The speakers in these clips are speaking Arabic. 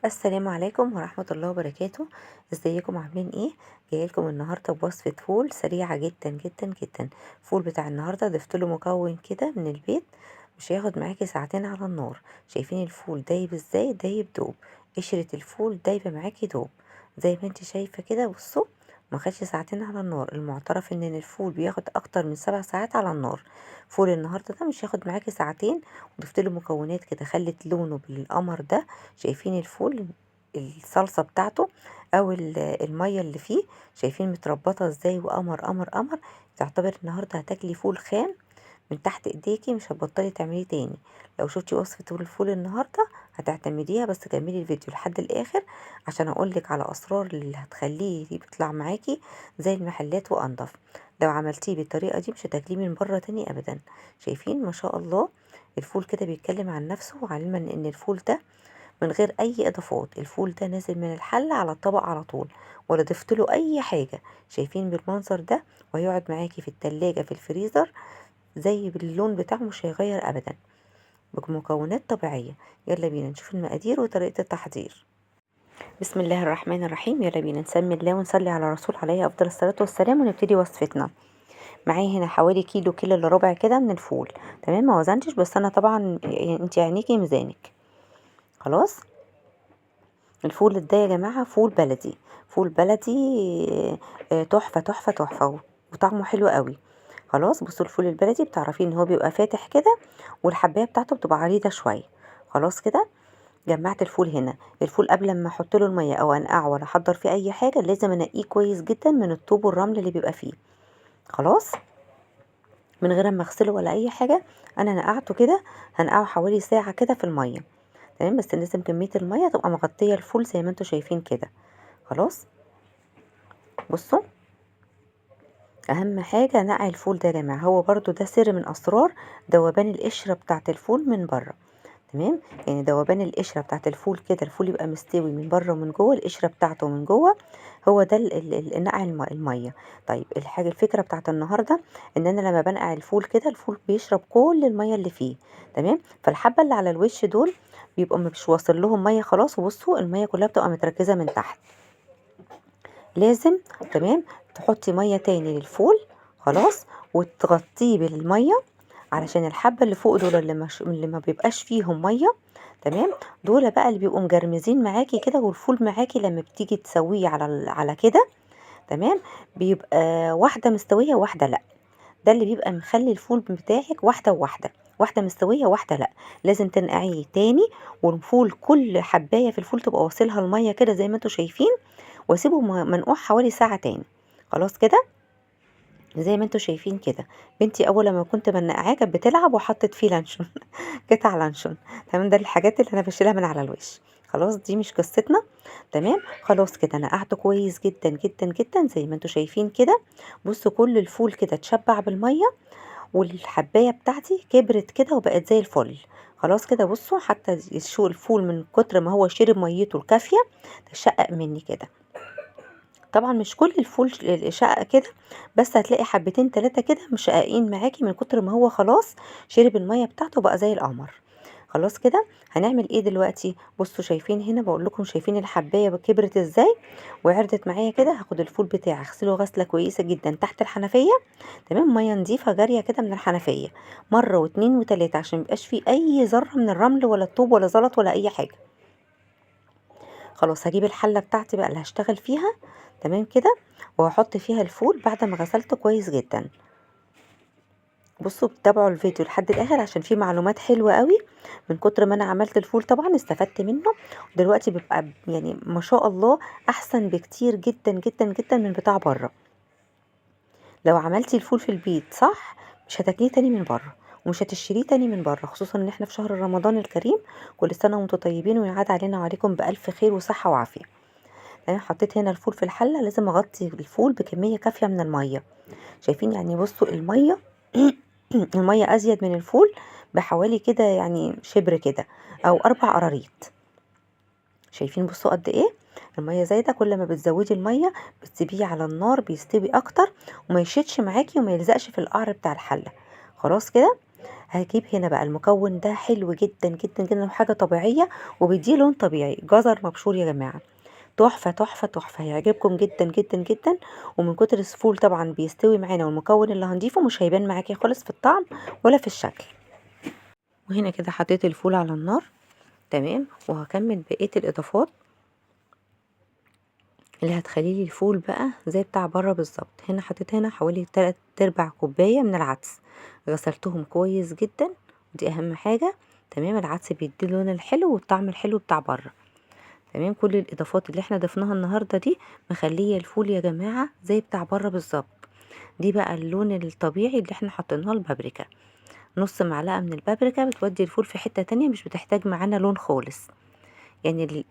السلام عليكم ورحمة الله وبركاته. ازيكم عاملين ايه؟ جايه لكم النهارده بوصفة فول سريعة جدا جدا جدا. الفول بتاع النهارده ضفت له مكون كده من البيت، مش هياخد معاكي ساعتين على النار. شايفين الفول دايب ازاي؟ دايب دوب. قشرة الفول دايبة معاكي دوب زي ما انت شايفة كده. بصوا، ما خدش ساعتين على النار. المعترف ان الفول بياخد اكتر من 7 ساعات على النار. فول النهارده ده مش هياخد معاكي ساعتين. وضفت له مكونات كده خلت لونه بالقمر ده. شايفين الفول، الصلصة بتاعته او المية اللي فيه، شايفين متربطة ازاي؟ وقمر قمر قمر. تعتبر النهاردة هتاكلي فول خام من تحت ايديكي، مش هتبطلي تعمليه تاني. لو شفتي وصفة الفول النهاردة هتعتمديها، بس كملي الفيديو لحد الاخر عشان اقولك على اسرار اللي هتخليه يطلع معاكي زي المحلات وانضف. لو عملتيه بالطريقة دي مش هتاكليه من بره تاني ابدا. شايفين ما شاء الله؟ الفول كده بيتكلم عن نفسه، علما ان الفول ده من غير اي اضافات. الفول ده نازل من الحلة على الطبق على طول، ولا ضفت له اي حاجة. شايفين بالمنظر ده؟ وهيقعد معاكي في التلاجة في الفريزر زي باللون بتاعه، مش هيغير ابدا، بمكونات طبيعية. يلا بينا نشوف المقادير وطريقة التحضير. بسم الله الرحمن الرحيم. يلا بينا نسمي الله ونصلي على الرسول عليه افضل الصلاة والسلام ونبتدي وصفتنا. معايا هنا حوالي كيلو الا ربع كده من الفول. تمام، ما وزنتش، بس انا طبعا انت عينيكي ميزانك. خلاص. الفول ده يا جماعة فول بلدي. فول بلدي. تحفة تحفة تحفة، وطعمه حلو قوي. خلاص، بصوا الفول البلدي بتعرفين ان هو بيبقى فاتح كده، والحباية بتاعته بتبقى عريضة شوية. خلاص كده. جمعت الفول هنا. الفول قبل ما احط له المية او انقعه ولا احضر فيه اي حاجة لازم انقيه كويس جدا من الطوب والرمل اللي بيبقى فيه. خلاص، من غير ما اغسله ولا اي حاجة. انا نقعته كده، هنقعه حوالي ساعة كده في المية. تمام، بس لازم كمية المية تبقى مغطية الفول زي ما انتوا شايفين كده. خلاص. بصوا، اهم حاجة نقع الفول ده يا جماعة، هو برضو ده سر من اسرار ذوبان القشرة بتاعت الفول من بره. تمام، يعني ذوبان القشرة بتاعت الفول كده، الفول يبقى مستوي من بره ومن جوه، القشرة بتاعته من جوه. هو ده نقع المية. طيب الحاجة الفكرة بتاعت النهاردة ان انا لما بنقع الفول كده الفول بيشرب كل المية اللي فيه. تمام، فالحبة اللي على الوش دول بيبقوا مش واصل لهم مية خلاص، وبصوا المية كلها بتبقى متركزة من تحت. لازم، تمام، تحطي ميه تاني للفول. خلاص، وتغطيه بالميه علشان الحبه اللي فوق دول اللي ما بيبقاش فيهم ميه. تمام، دول بقى اللي بيبقوا مجرمزين معاكي كده، والفول معاكي لما بتيجي تسويه على كده. تمام، بيبقى واحده مستويه وواحده لا. ده اللي بيبقى مخلي الفول بتاعك واحده وواحده، واحده مستويه واحده لا. لازم تنقعيه تاني، والفول كل حبايه في الفول تبقى واصلها الميه كده زي ما انتوا شايفين، واسيبه منقوع حوالي ساعة تاني. خلاص كده، زي ما انتوا شايفين كده. بنتي اول لما كنت منقعاه كانت بتلعب وحطت فيه لانشون قطع لانشون. تمام، ده الحاجات اللي انا بشيلها من على الوش. خلاص، دي مش قصتنا. تمام، خلاص كده نقعته كويس جدا جدا جدا زي ما انتوا شايفين كده. بصوا كل الفول كده اتشبع بالميه، والحبايه بتاعتي كبرت كده وبقت زي الفل. خلاص كده، بصوا حتى شو الفول من كتر ما هو شرب ميته الكافيه تشقق مني كده. طبعا مش كل الفول شقق كده، بس هتلاقي حبتين تلاتة كده مشققين معاكي من كتر ما هو خلاص شرب المية بتاعته بقى زي القمر. خلاص كده. هنعمل ايه دلوقتي؟ بصوا شايفين هنا، بقول لكم شايفين الحبايه كبرت ازاي وعرضت معايا كده. هاخد الفول بتاعي اغسله غسله كويسه جدا تحت الحنفيه. تمام، ميه نظيفه جاريه كده من الحنفيه، مره واتنين وتلاته عشان ميبقاش فيه اي ذره من الرمل ولا الطوب ولا زلط ولا اي حاجه. خلاص، هجيب الحله بتاعتي بقى اللي هشتغل فيها. تمام كده، وهحط فيها الفول بعد ما غسلته كويس جدا. بصوا بتابعوا الفيديو لحد الاخر عشان فيه معلومات حلوه قوي. من كتر ما انا عملت الفول طبعا استفدت منه. دلوقتي بيبقى يعني ما شاء الله احسن بكتير جدا جدا جدا من بتاع بره. لو عملتي الفول في البيت صح مش هتاكليه تاني من بره، ومش هتشتريه تاني من بره، خصوصا ان احنا في شهر رمضان الكريم. كل سنه وانتم طيبين، ويعاد علينا وعليكم بالف خير وصحه وعافيه. تمام، حطيت هنا الفول في الحله، لازم اغطي الفول بكميه كافيه من الميه. شايفين يعني؟ بصوا الميه الميه ازيد من الفول بحوالي كده، يعني شبر كده او 4 قراريط. شايفين؟ بصوا قد ايه الميه زايده. كل ما بتزودي الميه بتسيبيه على النار بيستوي اكتر، وما يشيتش معاكي وما يلزقش في القعر بتاع الحله. خلاص كده. هجيب هنا بقى المكون ده حلو جدا جدا جدا وحاجه طبيعيه وبيديه لون طبيعي، جزر مبشور يا جماعه. تحفه تحفه تحفه، هيعجبكم جدا جدا جدا. ومن كتر الفول طبعا بيستوي معانا، والمكون اللي هنضيفه مش هيبان معاكي خالص في الطعم ولا في الشكل. وهنا كده حطيت الفول على النار، تمام. وهكمل بقيه الاضافات اللي هتخلي لي الفول بقى زي بتاع بره بالظبط. هنا حطيت هنا حوالي 3/4 كوبايه من العدس، غسلتهم كويس جدا، ودي اهم حاجه. تمام، العدس بيدي اللون الحلو والطعم الحلو بتاع بره. تمام، كل الاضافات اللي احنا ضفناها النهارده دي مخليه الفول يا جماعه زي بتاع بره بالظبط. دي بقى اللون الطبيعي اللي احنا حطيناه البابريكا. نص معلقه من البابريكا بتودي الفول في حته تانية، مش بتحتاج معانا لون خالص. يعني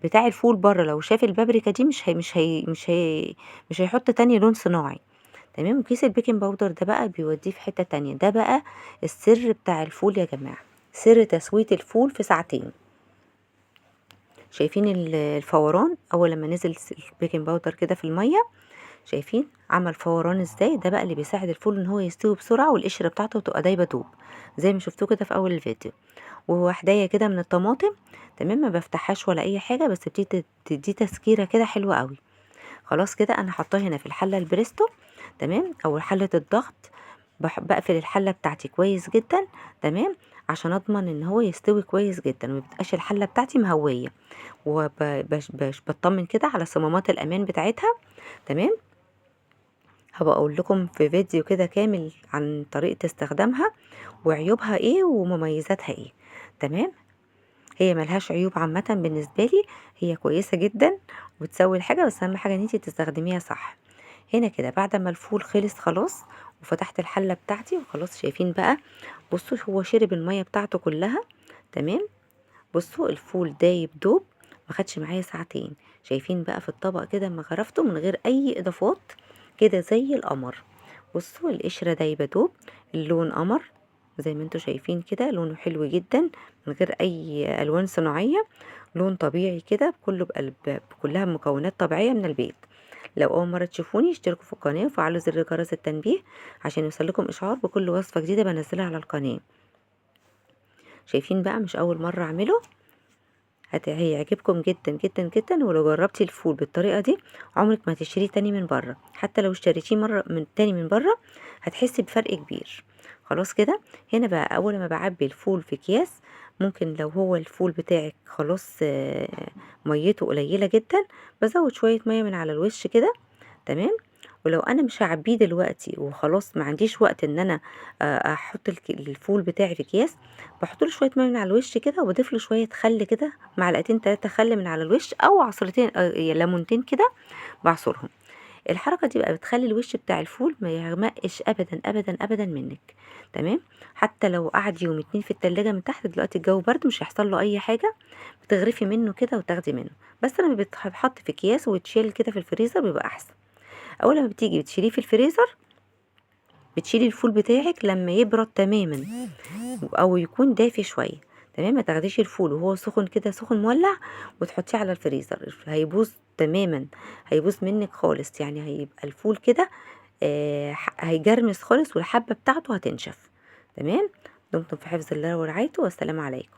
بتاع الفول بره لو شاف البابريكا دي مش هيحط تاني لون صناعي. تمام. وكيس البيكنج باودر ده بقى بيوديه في حتة تانية. ده بقى السر بتاع الفول يا جماعة، سر تسوية الفول في ساعتين. شايفين الفوران اول لما نزل البيكنج باودر كده في المية؟ شايفين عمل فوران ازاي؟ ده بقى اللي بيساعد الفول ان هو يستوي بسرعة والقشرة بتاعته تبقى دايبة دوب، زي ما شفتوه كده في اول الفيديو. وواحدايه كده من الطماطم، تمام، ما بفتحهاش ولا اي حاجه، بس بتدي تسكيره كده حلوه قوي. خلاص كده انا حطاه هنا في الحله البريستو، تمام، او حله الضغط. بقفل الحله بتاعتي كويس جدا، تمام، عشان اضمن ان هو يستوي كويس جدا وما يبقاش الحله بتاعتي مهويه. وبطمن كده على صمامات الامان بتاعتها. تمام. هبقى اقول لكم في فيديو كده كامل عن طريقه استخدامها وعيوبها ايه ومميزاتها ايه. تمام. هي ملهاش عيوب عامة بالنسبة لي، هي كويسة جدا وبتسوي الحاجة، بس اهم حاجة ان انتي تستخدميها صح. هنا كده بعد ما الفول خلص خلاص، وفتحت الحلة بتاعتي وخلاص، شايفين بقى؟ بصوا هو شرب المية بتاعته كلها. تمام. بصوا الفول دايب دوب، ما خدش معايا ساعتين. شايفين بقى في الطبق كده اما غرفته من غير اي اضافات، كده زي القمر. بصوا القشرة دايبة دوب، اللون قمر زي ما انتوا شايفين كده، لونه حلو جدا من غير اي الوان صناعية، لون طبيعي كده كله كلها مكونات طبيعية من البيت. لو اول مرة تشوفوني اشتركوا في القناة وفعلوا زر جرس التنبيه عشان يوصلكم اشعار بكل وصفة جديدة بنزلها على القناة. شايفين بقى؟ مش اول مرة اعمله، هيعجبكم جدا جدا جدا. ولو جربتي الفول بالطريقه دي عمرك ما هتشتريه تاني من بره، حتى لو اشتريتيه مره من تاني من بره هتحسي بفرق كبير. خلاص كده. هنا بقى اول ما بعبي الفول في اكياس، ممكن لو هو الفول بتاعك خلاص ميته قليله جدا، بزود شويه ميه من على الوش كده. تمام. ولو انا مش هعبيه دلوقتي وخلاص ما عنديش وقت ان انا احط الفول بتاعي في اكياس، بحط له شويه ميه من على الوش كده، وبضيف له شويه خل كده، معلقتين 3 خل من على الوش، او عصرتين ليمونتين كده بعصرهم. الحركه دي بقى بتخلي الوش بتاع الفول ما يغمقش ابدا ابدا ابدا منك. تمام. حتى لو قعد يوم 2 في التلاجة من تحت، دلوقتي الجو برد مش هيحصل له اي حاجه، بتغرفي منه كده وتاخدي منه. بس لما بيتحط في اكياس ويتشيل كده في الفريزر بيبقى احسن. اول ما بتيجي بتشيليه في الفريزر، بتشيلي الفول بتاعك لما يبرد تماما او يكون دافي شويه. تمام. ما تاخديش الفول وهو سخن كده، سخن مولع، وتحطيه على الفريزر، هيبوظ تماما، هيبوظ منك خالص. يعني هيبقى الفول كده هيجرمس خالص والحبه بتاعته هتنشف. تمام. دمتم في حفظ الله ورعايته، والسلام عليكم.